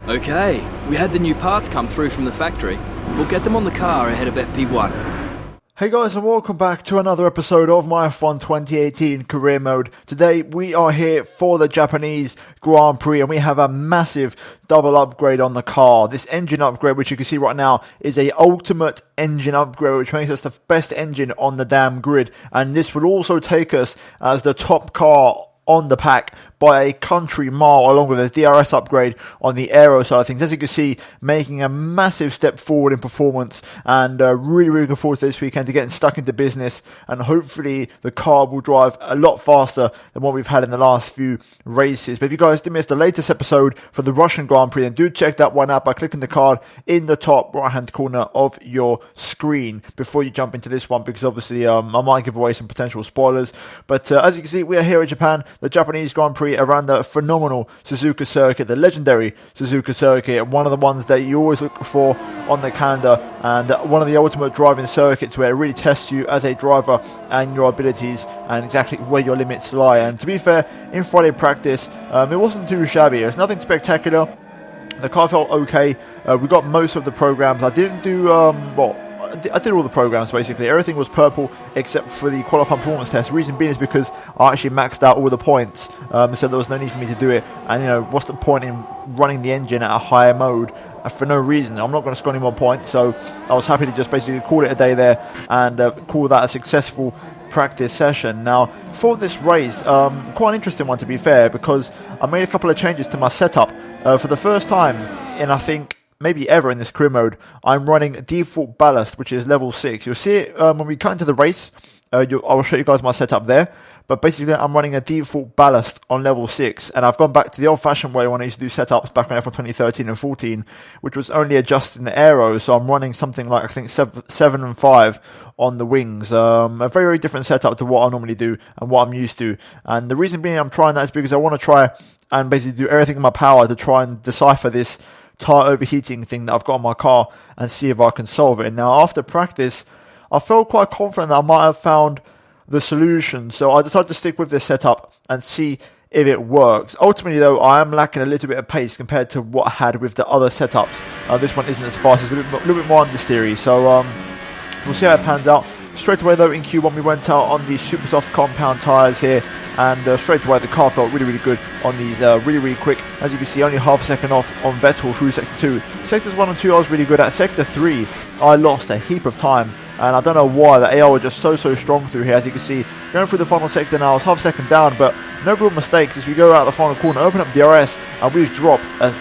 Okay, we had the new parts come through from the factory. We'll get them on the car ahead of FP1. Hey guys, and welcome back to another episode of my F1 2018 Career Mode. Today we are here for the Japanese Grand Prix and we have a massive double upgrade on the car. This engine upgrade, which you can see right now, is a ultimate engine upgrade, which makes us the best engine on the damn grid. And this will also take us as the top car on the pack by a country mile, along with a DRS upgrade on the aero side of things. As you can see, making a massive step forward in performance, and really looking forward to this weekend to getting stuck into business, and hopefully the car will drive a lot faster than what we've had in the last few races. But if you guys did miss the latest episode for the Russian Grand Prix, then do check that one out by clicking the card in the top right hand corner of your screen before you jump into this one, because obviously I might give away some potential spoilers. But as you can see, we are here in Japan, the Japanese Grand Prix around the phenomenal Suzuka circuit, the legendary Suzuka circuit, one of the ones that you always look for on the calendar, and one of the ultimate driving circuits where it really tests you as a driver and your abilities and exactly where your limits lie. And to be fair, in Friday practice, it wasn't too shabby. It was nothing spectacular. The car felt okay. We got most of the programs. I didn't do, I did all the programs basically. Everything was purple except for the qualifying performance test. The reason being is because I actually maxed out all the points, so there was no need for me to do it. And you know, what's the point in running the engine at a higher mode for no reason? I'm not going to score any more points, so I was happy to just basically call it a day there and call that a successful practice session. Now, for this race, quite an interesting one to be fair, because I made a couple of changes to my setup. For the first time in, I think, maybe ever in this career mode, I'm running default ballast, which is level 6. You'll see it when we cut into the race. I'll show you guys my setup there. But basically, I'm running a default ballast on level 6. And I've gone back to the old-fashioned way when I used to do setups back in F1 2013 and 14, which was only adjusting the aero. So I'm running something like, I think, 7 and 5 on the wings. A very, very different setup to what I normally do and what I'm used to. And the reason being I'm trying that is because I want to try and basically do everything in my power to try and decipher this tyre overheating thing that I've got on my car and see if I can solve it. And now, after practice, I felt quite confident that I might have found the solution, so I decided to stick with this setup and see if it works. Ultimately though, I am lacking a little bit of pace compared to what I had with the other setups. This one isn't as fast, it's a little bit more understeery, so we'll see how it pans out. Straight away though, in Q1 we went out on these super soft compound tyres here, and straight away the car felt really, really good on these, really, really quick. As you can see, only half a second off on Vettel through Sector 2. Sectors 1 and 2 I was really good at. Sector 3 I lost a heap of time, and I don't know why. The AR were just so strong through here. As you can see, going through the final sector now, I was half a second down, but no real mistakes as we go out the final corner, open up DRS, and we've dropped as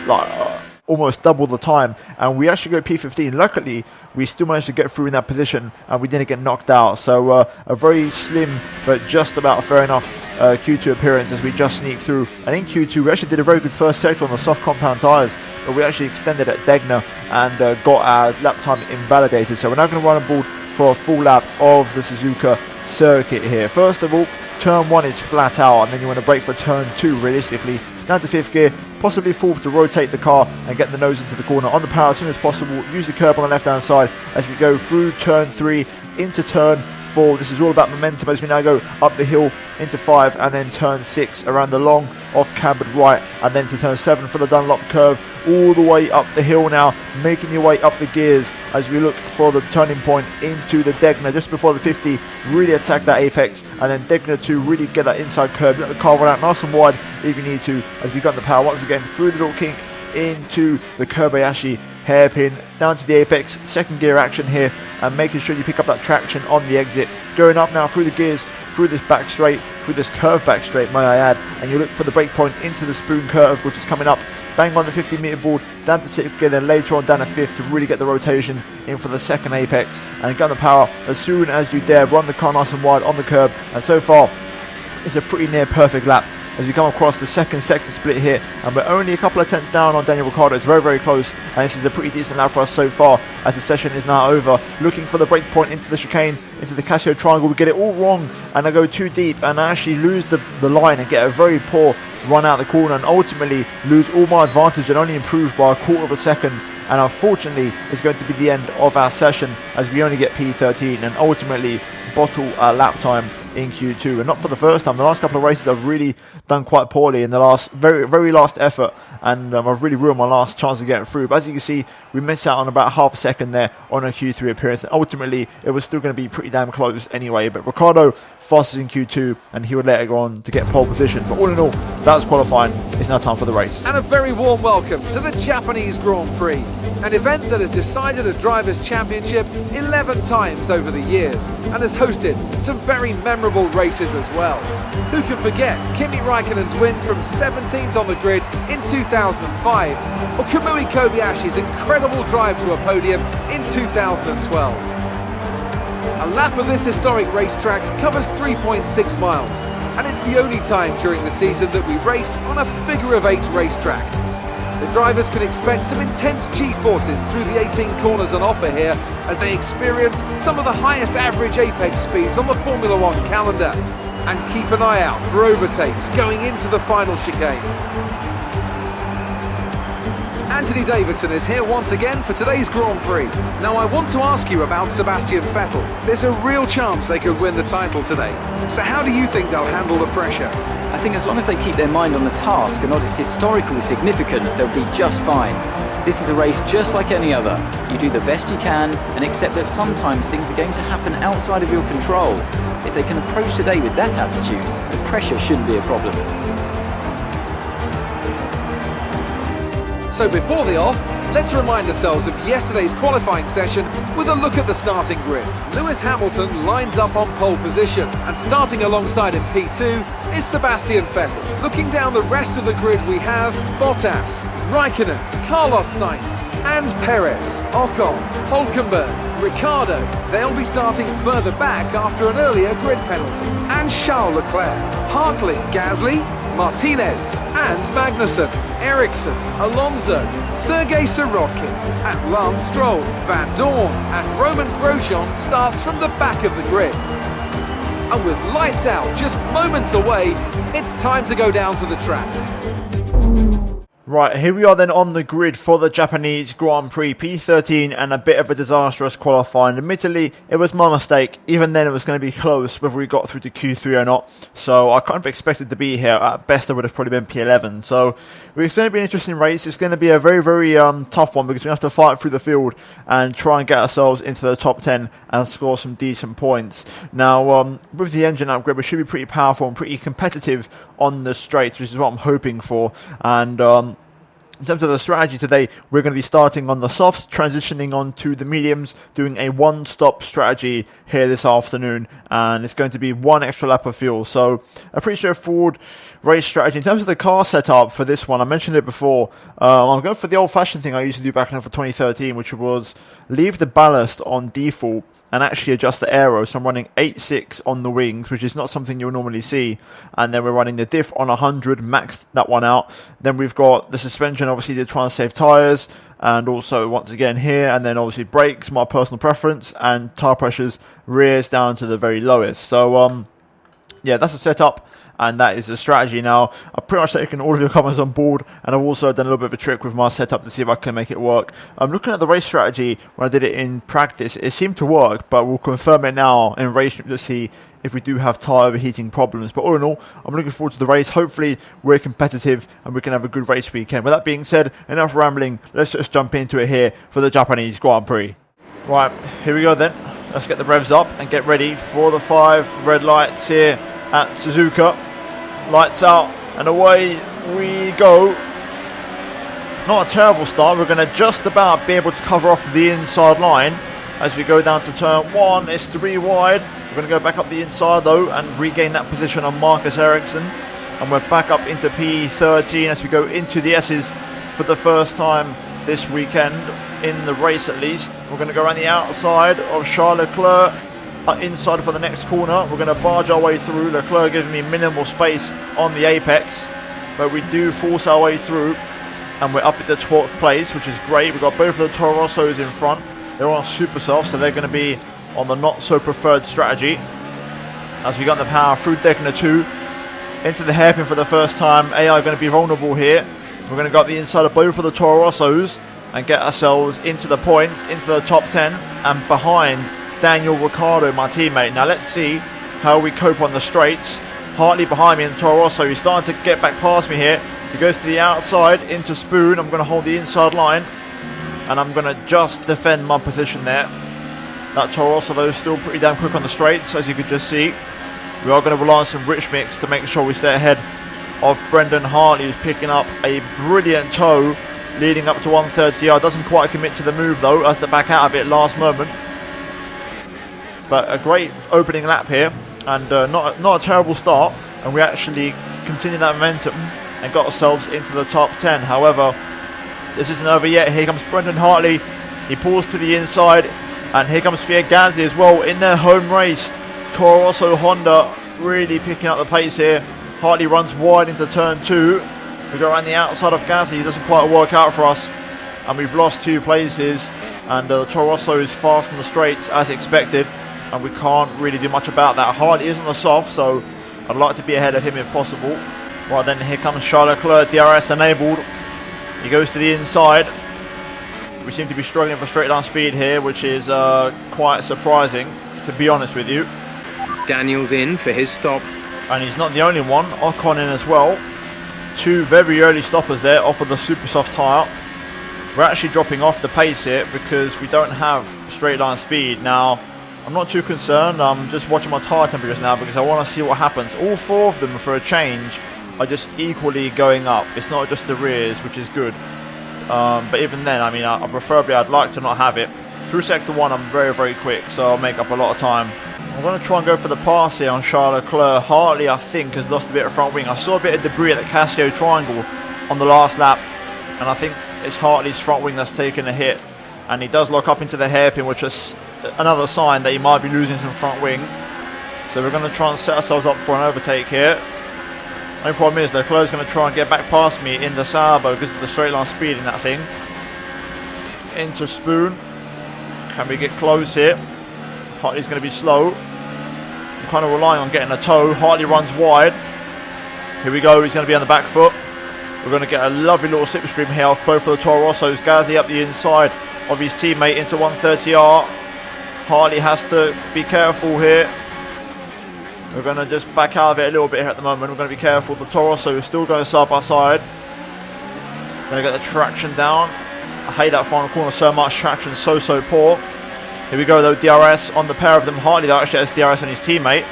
almost double the time, and we actually go P15. Luckily, we still managed to get through in that position, and we didn't get knocked out. So a very slim, but just about fair enough Q2 appearance as we just sneaked through. And in Q2, we actually did a very good first sector on the soft compound tyres, but we actually extended at Degner and got our lap time invalidated. So we're now going to run on board for a full lap of the Suzuka circuit here. First of all, turn 1 is flat out, and then you want to brake for turn 2 realistically. Down to 5th gear, possibly 4th to rotate the car and get the nose into the corner on the power as soon as possible. Use the curb on the left hand side as we go through turn 3 into turn 4. This is all about momentum as we now go up the hill into 5 and then turn 6 around the long off cambered right, and then to turn 7 for the Dunlop curve all the way up the hill now, making your way up the gears as we look for the turning point into the Degner just before the 50. Really attack that apex, and then Degner to really get that inside curve, let the car run out nice and wide if you need to, as we got the power once again through the little kink into the Kobayashi hairpin down to the apex. Second gear action here, and making sure you pick up that traction on the exit. Going up now through the gears, through this back straight, through this curve back straight, may I add, and you look for the brake point into the spoon curve, which is coming up. Bang on the 50 metre board, down to 6th gear, then later on down to 5th to really get the rotation in for the second apex, and get the power as soon as you dare. Run the car nice and wide on the curb, and so far it's a pretty near perfect lap as we come across the second sector split here, and we're only a couple of tenths down on Daniel Ricciardo. It's very, very close, and this is a pretty decent lap for us so far as the session is now over. Looking for the brake point into the chicane, into the Casio triangle. We get it all wrong, and I go too deep, and I actually lose the line and get a very poor run out the corner, and ultimately lose all my advantage and only improve by a quarter of a second. And unfortunately, it's going to be the end of our session as we only get P13 and ultimately bottle our lap time in Q2, and not for the first time. The last couple of races I've really done quite poorly in the last very last effort, and I've really ruined my last chance of getting through. But as you can see, we missed out on about half a second there on a Q3 appearance, and ultimately it was still going to be pretty damn close anyway. But Ricciardo fastest in Q2, and he would later go on to get pole position. But all in all, that's qualifying. It's now time for the race. And a very warm welcome to the Japanese Grand Prix, an event that has decided a Drivers' Championship 11 times over the years and has hosted some very memorable races as well. Who can forget Kimi Raikkonen's win from 17th on the grid in 2005, or Kamui Kobayashi's incredible drive to a podium in 2012. A lap of this historic racetrack covers 3.6 miles, and it's the only time during the season that we race on a figure-of-8 racetrack. The drivers can expect some intense G-forces through the 18 corners on offer here as they experience some of the highest average apex speeds on the Formula One calendar. And keep an eye out for overtakes going into the final chicane. Anthony Davidson is here once again for today's Grand Prix. Now I want to ask you about Sebastian Vettel. There's a real chance they could win the title today. So how do you think they'll handle the pressure? I think as long as they keep their mind on the task and not its historical significance, they'll be just fine. This is a race just like any other. You do the best you can and accept that sometimes things are going to happen outside of your control. If they can approach today with that attitude, the pressure shouldn't be a problem. So before the off, let's remind ourselves of yesterday's qualifying session with a look at the starting grid. Lewis Hamilton lines up on pole position, and starting alongside him P2 is Sebastian Vettel. Looking down the rest of the grid, we have Bottas, Raikkonen, Carlos Sainz and Perez, Ocon, Hülkenberg, Ricciardo. They'll be starting further back after an earlier grid penalty. And Charles Leclerc, Hartley, Gasly, Martinez and Magnussen, Ericsson, Alonso, Sergei Sirotkin and Lance Stroll. Van Dorn and Roman Grosjean starts from the back of the grid. And with lights out just moments away, it's time to go down to the track. Right, here we are then on the grid for the Japanese Grand Prix P13, and a bit of a disastrous qualifying. Admittedly, it was my mistake. Even then, it was going to be close whether we got through to Q3 or not. So I kind of expected to be here. At best, I would have probably been P11. So it's going to be an interesting race. It's going to be a very tough one because we have to fight through the field and try and get ourselves into the top 10 and score some decent points. Now, with the engine upgrade, we should be pretty powerful and pretty competitive on the straights, which is what I'm hoping for. And in terms of the strategy today, we're going to be starting on the softs, transitioning on to the mediums, doing a one-stop strategy here this afternoon, and it's going to be one extra lap of fuel. So a pretty straightforward race strategy. In terms of the car setup for this one, I mentioned it before, I'm going for the old-fashioned thing I used to do back in for 2013, which was leave the ballast on default and actually adjust the aero. So I'm running 8.6 on the wings, which is not something you'll normally see. And then we're running the diff on 100, maxed that one out. Then we've got the suspension, obviously, to try and save tyres. And also, once again, here. And then, obviously, brakes, my personal preference. And tyre pressures, rears down to the very lowest. So, yeah, that's the setup. And that is the strategy. Now, I've pretty much taken all of your comments on board, and I've also done a little bit of a trick with my setup to see if I can make it work. I'm looking at the race strategy when I did it in practice. It seemed to work, but we'll confirm it now in race to see if we do have tyre overheating problems. But all in all, I'm looking forward to the race. Hopefully, we're competitive and we can have a good race weekend. With that being said, enough rambling. Let's just jump into it here for the Japanese Grand Prix. Right, here we go then. Let's get the revs up and get ready for the 5 red lights here at Suzuka. Lights out and away we go. Not a terrible start. We're going to just about be able to cover off the inside line as we go down to turn 1. It's 3 wide. We're going to go back up the inside though and regain that position on Marcus Ericsson, and we're back up into P13 as we go into the S's for the first time this weekend in the race at least. We're going to go around the outside of Charles Leclerc. Inside for the next corner, we're going to barge our way through. Leclerc giving me minimal space on the apex, but we do force our way through, and we're up at the 12th place, which is great. We've got both of the Toro Rossos in front. They're on super soft, so they're going to be on the not so preferred strategy. As we got the power through decking the 2 into the hairpin for the first time. AI going to be vulnerable here. We're going to go up the inside of both of the Toro Rossos and get ourselves into the points, into the top 10 and behind Daniel Ricciardo, my teammate. Now let's see how we cope on the straights. Hartley behind me, and Toro Rosso, he's starting to get back past me here. He goes to the outside into Spoon. I'm going to hold the inside line, and I'm going to just defend my position there. That Toro Rosso though is still pretty damn quick on the straights, as you could just see. We are going to rely on some rich mix to make sure we stay ahead of Brendan Hartley, who's picking up a brilliant toe leading up to 130R. Doesn't quite commit to the move though, has to back out of it last moment. But a great opening lap here, and not a terrible start, and we actually continued that momentum and got ourselves into the top 10. However, this isn't over yet. Here comes Brendan Hartley. He pulls to the inside, and here comes Pierre Gasly as well in their home race. Toro Rosso Honda really picking up the pace here. Hartley runs wide into turn 2. We go around the outside of Gasly. He doesn't quite work out for us, and we've lost 2 places. And the Toro Rosso is fast on the straights as expected, and we can't really do much about that. Hartley is on the soft, so I'd like to be ahead of him if possible. Right then, here comes Charles Leclerc, DRS enabled. He goes to the inside. We seem to be struggling for straight line speed here, which is quite surprising, to be honest with you. Daniel's in for his stop. And he's not the only one. Ocon in as well. 2 very early stoppers there off of the super soft tyre. We're actually dropping off the pace here because we don't have straight line speed. Now, I'm not too concerned. I'm just watching my tyre temperatures now because I want to see what happens. All 4 of them, for a change, are just equally going up. It's not just the rears, which is good. But even then, I mean, preferably I'd like to not have it. Through sector 1, I'm very, very quick, so I'll make up a lot of time. I'm going to try and go for the pass here on Charles Leclerc. Hartley, I think, has lost a bit of front wing. I saw a bit of debris at the Casio triangle on the last lap, and I think it's Hartley's front wing that's taken a hit. And he does lock up into the hairpin, which is another sign that he might be losing some front wing. So we're going to try and set ourselves up for an overtake here. The only problem is Leclerc's going to try and get back past me in the Sabo because of the straight line speed in that thing. Into Spoon. Can we get close here? Hartley's going to be slow. I'm kind of relying on getting a toe. Hartley runs wide. Here we go. He's going to be on the back foot. We're going to get a lovely little slipstream here off both of the Toro Rossos. Gasly up the inside of his teammate into 130R. Hartley has to be careful here. We're going to just back out of it a little bit here at the moment. We're going to be careful. The Toro Rosso is still going side by side. Going to get the traction down. I hate that final corner so much. Traction so poor. Here we go though. DRS on the pair of them. Hartley though actually has DRS on his teammate.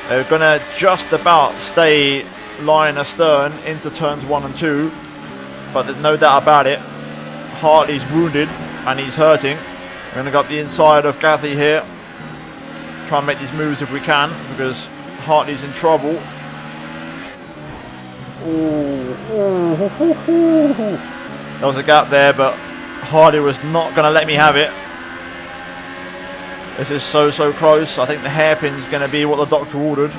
They're going to just about stay line astern into turns 1 and 2. But there's no doubt about it. Hartley's wounded and he's hurting. We're going to go up the inside of Gasly here. Try and make these moves if we can, because Hartley's in trouble. There was a gap there, but Hartley was not going to let me have it. This is so close. I think the hairpin's going to be what the doctor ordered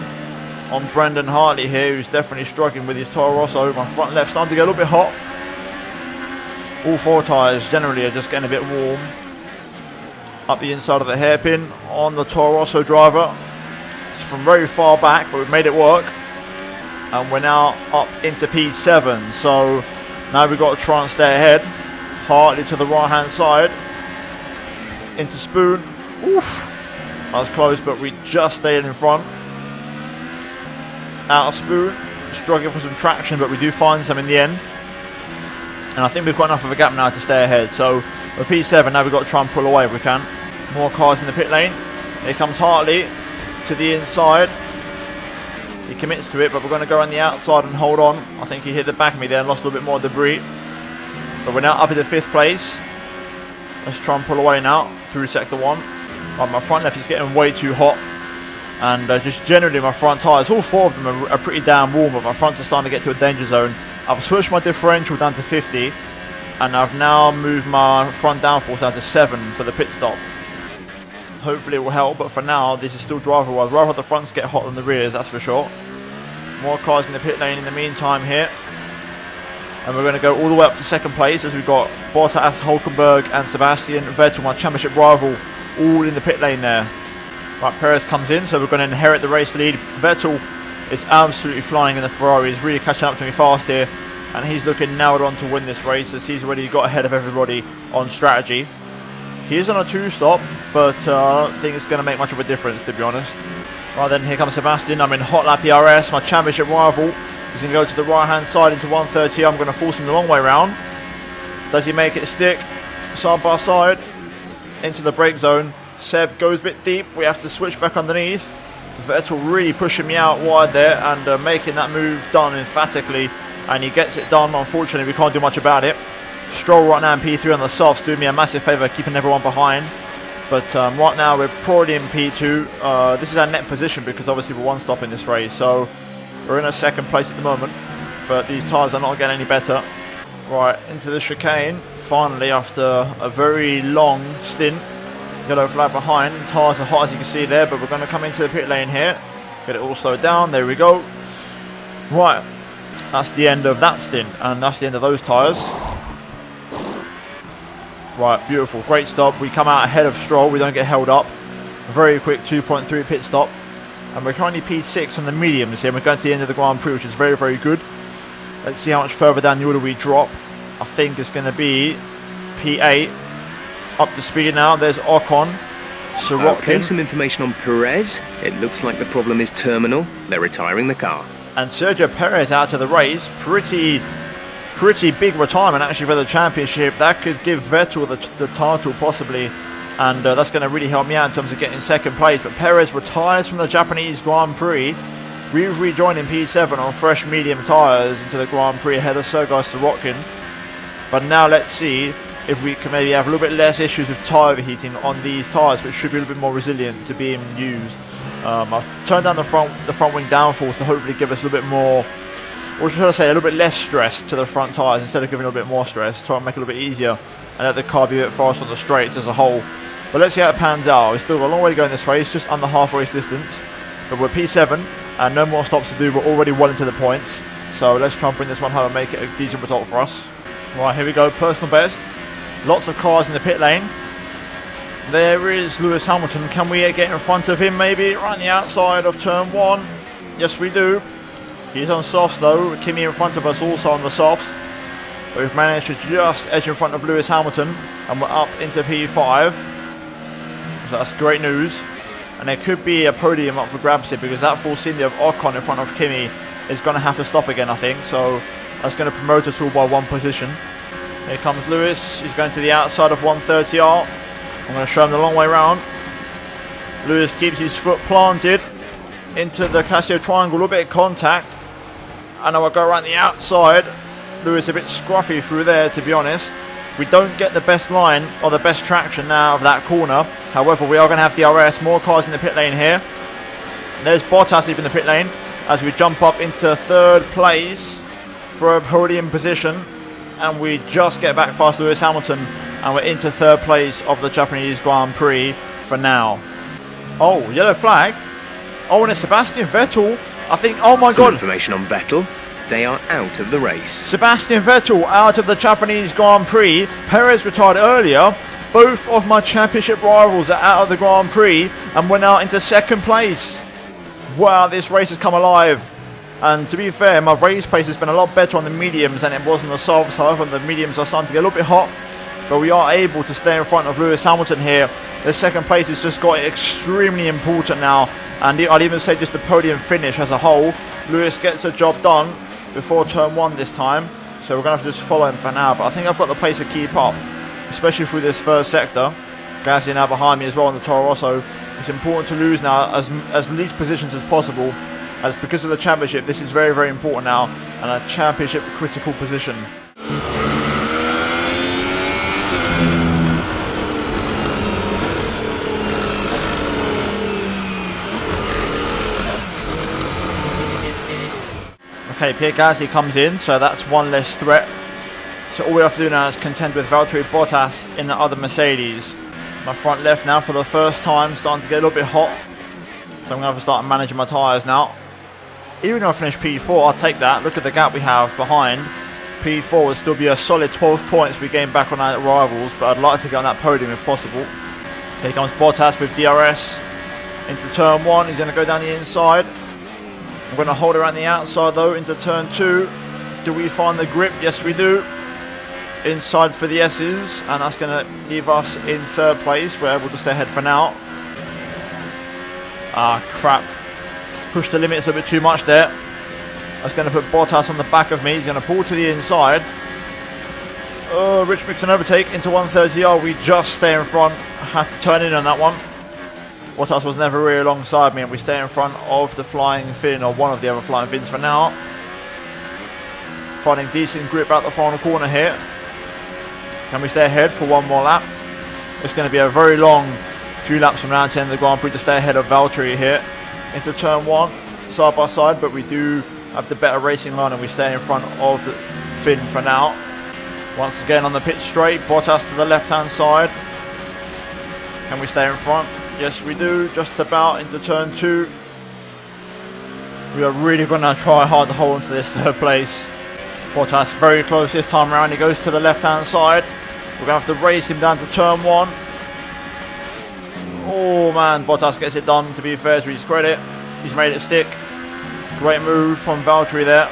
on Brendan Hartley here, who's definitely struggling with his Toro Rosso. My front left's starting to get a little bit hot. All 4 tyres generally are just getting a bit warm. Up the inside of the hairpin on the Toro Rosso driver. It's from very far back, but we've made it work. And we're now up into P7. So now we've got to try and stay ahead. Hartley to the right hand side. Into Spoon. Oof. That was close, but we just stayed in front. Out of Spoon. Struggling for some traction, but we do find some in the end. And I think we've got enough of a gap now to stay ahead. So we're P7, now we've got to try and pull away if we can. More cars in the pit lane. Here comes Hartley to the inside. He commits to it, but we're going to go on the outside and hold on. I think he hit the back of me there and lost a little bit more debris. But we're now up into 5th place. Let's try and pull away now through sector 1. Right, my front left is getting way too hot. And just generally my front tyres, all 4 of them are pretty damn warm, but my fronts are starting to get to a danger zone. I've switched my differential down to 50. And I've now moved my front downforce down to 7 for the pit stop. Hopefully it will help, but for now this is still driver-wise. I'd rather the fronts get hot than the rears, that's for sure. More cars in the pit lane in the meantime here. And we're going to go all the way up to 2nd place as we've got Bottas, Hulkenberg and Sebastian Vettel, my championship rival, all in the pit lane there. Right, Perez comes in, so we're going to inherit the race lead. Vettel is absolutely flying in the Ferrari. He's really catching up to me fast here. And he's looking nailed on to win this race as he's already got ahead of everybody on strategy. He is on a 2-stop, but I don't think it's going to make much of a difference, to be honest. Right then, here comes Sebastian. I'm in hot lap ERS. My championship rival is going to go to the right hand side into 130. I'm going to force him the long way round. Does he make it stick? Side by side into the brake zone. Seb goes a bit deep. We have to switch back underneath. Vettel really pushing me out wide there and making that move done emphatically. And he gets it done. Unfortunately, we can't do much about it. Stroll right now in P3 on the softs, doing me a massive favour, keeping everyone behind. But right now we're probably in P2. This is our net position because obviously we're one stop in this race. So we're in a second place at the moment. But these tyres are not getting any better. Right, into the chicane. Finally, after a very long stint. Yellow flag behind. Tyres are hot as you can see there. But we're going to come into the pit lane here. Get it all slowed down. There we go. Right. That's the end of that stint. And that's the end of those tyres. Right, beautiful, great stop. We come out ahead of Stroll, we don't get held up. Very quick 2.3 pit stop. And we're currently P6 on the mediums here. We're going to the end of the Grand Prix, which is very, very good. Let's see how much further down the order we drop. I think it's going to be P8. Up to speed now, there's Ocon. Sorokin. Okay, some information on Perez. It looks like the problem is terminal. They're retiring the car. And Sergio Perez out of the race. Pretty big retirement actually for the championship. That could give Vettel the title possibly, and that's going to really help me out in terms of getting second place. But Perez retires from the Japanese Grand Prix. We've rejoined in P7 on fresh medium tyres into the Grand Prix ahead of Sergei Sorokin. But now let's see if we can maybe have a little bit less issues with tyre overheating on these tyres, which should be a little bit more resilient to being used. I've turned down the front wing downforce to hopefully give us a little bit more, or should I say a little bit less stress to the front tyres instead of giving a little bit more stress. Try and make it a little bit easier and let the car be a bit faster on the straights as a whole. But let's see how it pans out. We've still got a long way to go in this race, just under half race distance. But we're P7 and no more stops to do. We're already well into the points. So let's try and bring this one home and make it a decent result for us. Right, here we go, personal best. Lots of cars in the pit lane. There is Lewis Hamilton. Can we get in front of him maybe? Right on the outside of turn 1. Yes, we do. He's on softs though, Kimi in front of us also on the softs. We've managed to just edge in front of Lewis Hamilton and we're up into P5. So that's great news. And there could be a podium up for grabs here because that Force India of Ocon in front of Kimi is going to have to stop again, I think. So that's going to promote us all by one position. Here comes Lewis, he's going to the outside of 130R. I'm going to show him the long way round. Lewis keeps his foot planted into the Casio triangle, a little bit of contact. And I will go around the outside. Lewis a bit scruffy through there, to be honest. We don't get the best line or the best traction now of that corner. However, we are going to have DRS, more cars in the pit lane here. There's Bottas leaving the pit lane as we jump up into third place for a podium position. And we just get back past Lewis Hamilton and we're into third place of the Japanese Grand Prix for now. Oh, yellow flag. Oh, and it's Sebastian Vettel. I think, oh my God. Information on Vettel. They are out of the race. Sebastian Vettel out of the Japanese Grand Prix. Perez retired earlier. Both of my championship rivals are out of the Grand Prix and we're now into second place. Wow, this race has come alive. And to be fair, my race pace has been a lot better on the mediums than it was on the softs. However, the mediums are starting to get a little bit hot. But we are able to stay in front of Lewis Hamilton here. The second place has just got extremely important now. And I'd even say just the podium finish as a whole. Lewis gets a job done before turn 1 this time. So we're going to have to just follow him for now. But I think I've got the pace to keep up, especially through this first sector. Gasly now behind me as well on the Toro Rosso. It's important to lose now as least positions as possible. As because of the championship, this is very, very important now. And a championship critical position. Okay, Pierre Gasly comes in, so that's one less threat. So all we have to do now is contend with Valtteri Bottas in the other Mercedes. My front left now for the first time, starting to get a little bit hot. So I'm going to have to start managing my tyres now. Even though I finished P4, I'll take that. Look at the gap we have behind. P4 would still be a solid 12 points we gain back on our rivals, but I'd like to get on that podium if possible. Here comes Bottas with DRS into turn 1. He's going to go down the inside. I'm going to hold around the outside though into turn 2. Do we find the grip? Yes, we do. Inside for the S's, and that's going to leave us in third place. We're able to stay ahead for now. Ah, crap. pushed the limits a bit too much there. That's going to put Bottas on the back of me. He's going to pull to the inside. Rich makes an overtake into 130. We just stay in front. Had to turn in on that one. Bottas was never really alongside me, and we stay in front of the flying Finn, or one of the other flying Finns for now. Finding decent grip out the final corner here. Can we stay ahead for one more lap? It's going to be a very long few laps from now to end the Grand Prix to stay ahead of Valtteri here. Into turn 1, side by side, but we do have the better racing line and we stay in front of the Finn for now. Once again on the pit straight, Bottas to the left hand side. Can we stay in front? Yes we do, just about into turn 2. We are really going to try hard to hold on to this third place. Bottas very close this time around. He goes to the left hand side. We're going to have to race him down to turn 1. Oh man, Bottas gets it done, to be fair to his credit. He's made it stick. Great move from Valtteri there.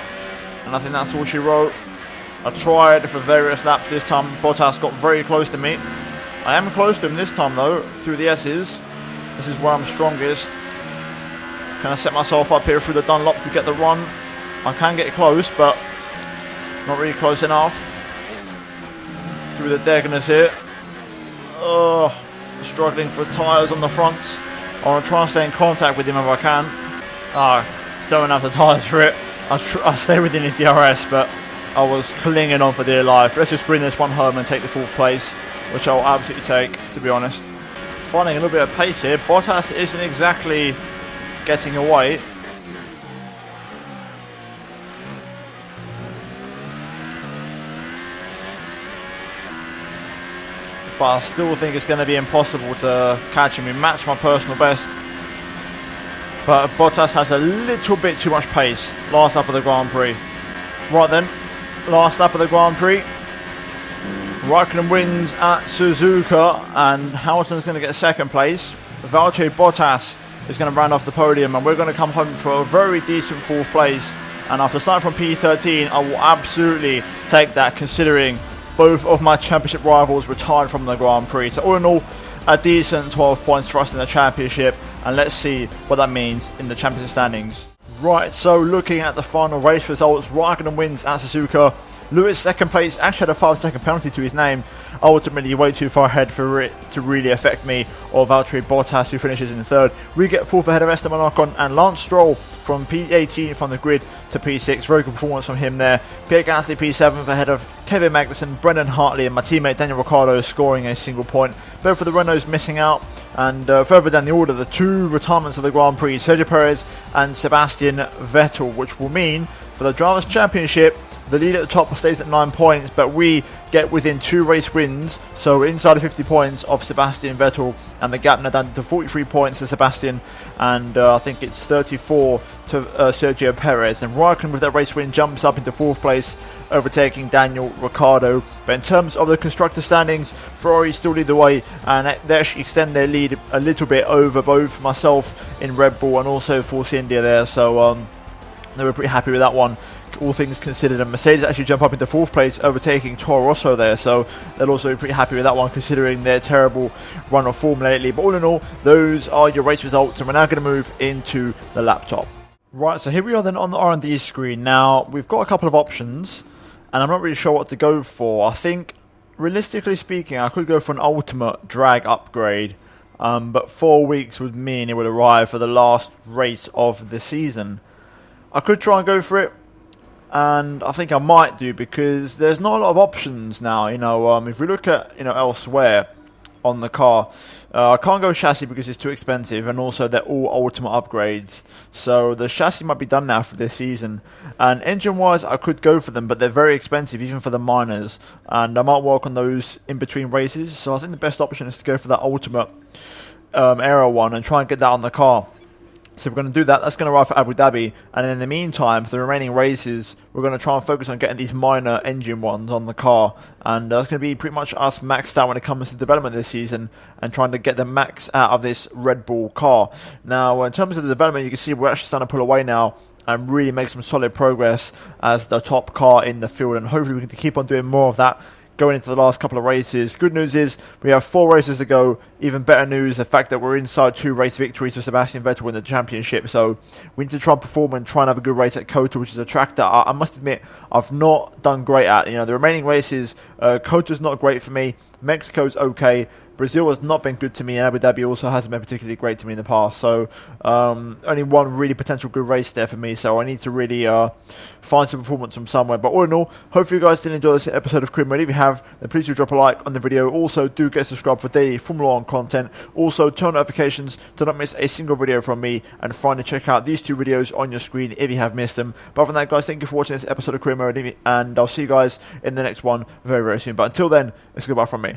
And I think that's all she wrote. I tried for various laps this time. Bottas got very close to me. I am close to him this time though, through the S's. This is where I'm strongest. Can I set myself up here through the Dunlop to get the run? I can get close, but not really close enough. Through the Degners here. Struggling for tyres on the front. I want to try and stay in contact with him if I can. Don't have the tyres for it. I stay within his DRS, but I was clinging on for dear life. Let's just bring this one home and take the 4th place, which I'll absolutely take, to be honest. Finding a little bit of pace here. Bottas isn't exactly getting away. But I still think it's going to be impossible to catch him. He matched my personal best. But Bottas has a little bit too much pace. Last lap of the Grand Prix. Right then, last lap of the Grand Prix. Raikkonen wins at Suzuka, and Hamilton's going to get 2nd place. Valtteri Bottas is going to round off the podium, and we're going to come home for a very decent 4th place. And after starting from P13, I will absolutely take that, considering both of my championship rivals retired from the Grand Prix. So all in all, a decent 12 points for us in the championship, and let's see what that means in the championship standings. Right, so looking at the final race results, Raikkonen wins at Suzuka. Lewis 2nd place, actually had a 5-second penalty to his name, ultimately way too far ahead for it to really affect me, or Valtteri Bottas, who finishes in 3rd. We get 4th ahead of Esteban Ocon, and Lance Stroll from P18 from the grid to P6. Very good performance from him there. Pierre Gasly P7 ahead of Kevin Magnussen, Brendan Hartley, and my teammate Daniel Ricciardo scoring a single point. Both of the Renaults missing out. And further down the order, the 2 retirements of the Grand Prix, Sergio Perez and Sebastian Vettel, which will mean for the Drivers' Championship, the lead at the top stays at 9 points, but we get within 2 race wins, so inside of 50 points of Sebastian Vettel, and the gap now down to 43 points to Sebastian, and I think it's 34 to Sergio Perez. And Raikkonen with that race win jumps up into 4th place, overtaking Daniel Ricciardo. But in terms of the constructor standings, Ferrari still lead the way, and they actually extend their lead a little bit over both myself in Red Bull and also Force India there, so they were pretty happy with that one, all things considered. And Mercedes actually jump up into 4th place, overtaking Toro Rosso there, so they'll also be pretty happy with that one, considering their terrible run of form lately. But all in all, those are your race results, and we're now going to move into the laptop. Right, so here we are then on the R&D screen. Now, we've got a couple of options, and I'm not really sure what to go for. I think, realistically speaking, I could go for an ultimate drag upgrade, but 4 weeks would mean it would arrive for the last race of the season. I could try and go for it, and I think I might do, because there's not a lot of options now. If we look at elsewhere on the car, I can't go chassis because it's too expensive, and also they're all ultimate upgrades, so the chassis might be done now for this season. And engine wise, I could go for them, but they're very expensive even for the minors, and I might work on those in between races. So I think the best option is to go for that ultimate aero one and try and get that on the car. So we're going to do that. That's going to arrive for Abu Dhabi, and in the meantime, for the remaining races, we're going to try and focus on getting these minor engine ones on the car, and that's going to be pretty much us maxed out when it comes to development this season, and trying to get the max out of this Red Bull car. Now, in terms of the development, you can see we're actually starting to pull away now and really make some solid progress as the top car in the field, and hopefully we can keep on doing more of that, going into the last couple of races. Good news is we have 4 races to go. Even better news, the fact that we're inside 2 race victories for Sebastian Vettel in the championship. So we need to try and perform and try and have a good race at COTA, which is a track that I must admit I've not done great at. The remaining races, COTA's not great for me. Mexico's okay. Brazil has not been good to me, and Abu Dhabi also hasn't been particularly great to me in the past. So only one really potential good race there for me. So I need to really find some performance from somewhere. But all in all, hopefully you guys did enjoy this episode of Career Mode. If you have, then please do drop a like on the video. Also, do get subscribed for daily Formula 1 content. Also, turn on notifications to not miss a single video from me. And finally, check out these 2 videos on your screen if you have missed them. But other than that, guys, thank you for watching this episode of Career Mode. And I'll see you guys in the next one very, very soon. But until then, it's goodbye from me.